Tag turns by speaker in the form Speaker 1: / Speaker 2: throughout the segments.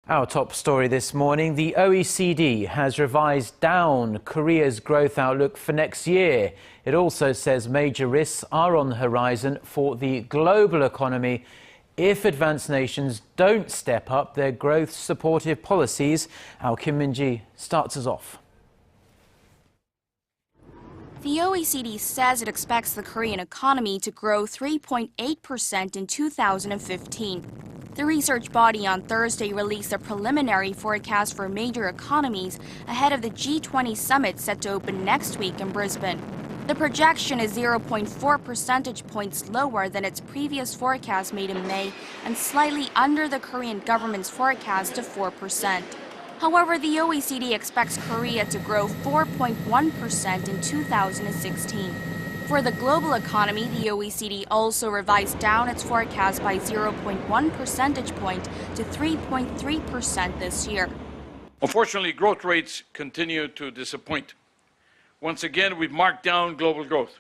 Speaker 1: Our top story this morning, the OECD has revised down Korea's growth outlook for next year. It also says major risks are on the horizon for the global economy if advanced nations don't step up their growth-supportive policies. Our Kim Min-ji starts us off.
Speaker 2: The OECD says it expects the Korean economy to grow 3.8% in 2015. The research body on Thursday released a preliminary forecast for major economies ahead of the G20 Summit set to open next week in Brisbane. The projection is 0.4 percentage points lower than its previous forecast made in May and slightly under the Korean government's forecast of 4%. However, the OECD expects Korea to grow 4.1% in 2016. For the global economy, the OECD also revised down its forecast by 0.1 percentage point to 3.3% this year.
Speaker 3: Unfortunately, growth rates continue to disappoint. Once again, we've marked down global growth.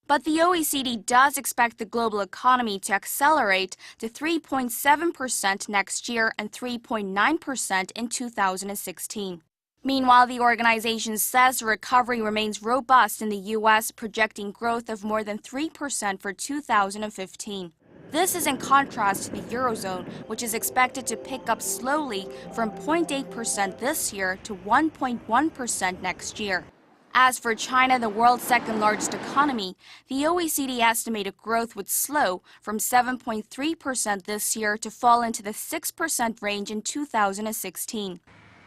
Speaker 2: But the OECD does expect the global economy to accelerate to 3.7% next year and 3.9% in 2016. Meanwhile, the organization says the recovery remains robust in the U.S., projecting growth of more than 3% for 2015. This is in contrast to the Eurozone, which is expected to pick up slowly from 0.8% this year to 1.1% next year. As for China, the world's second-largest economy, the OECD estimated growth would slow from 7.3% this year to fall into the 6% range in 2016.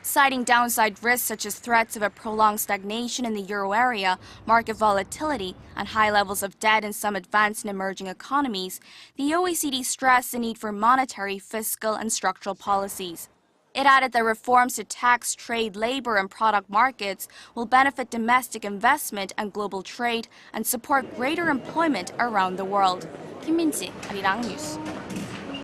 Speaker 2: Citing downside risks such as threats of a prolonged stagnation in the euro area, market volatility, and high levels of debt in some advanced and emerging economies, the OECD stressed the need for monetary, fiscal, and structural policies. It added that reforms to tax, trade, labor, and product markets will benefit domestic investment and global trade and support greater employment around the world. Kim Min-ji, Arirang News.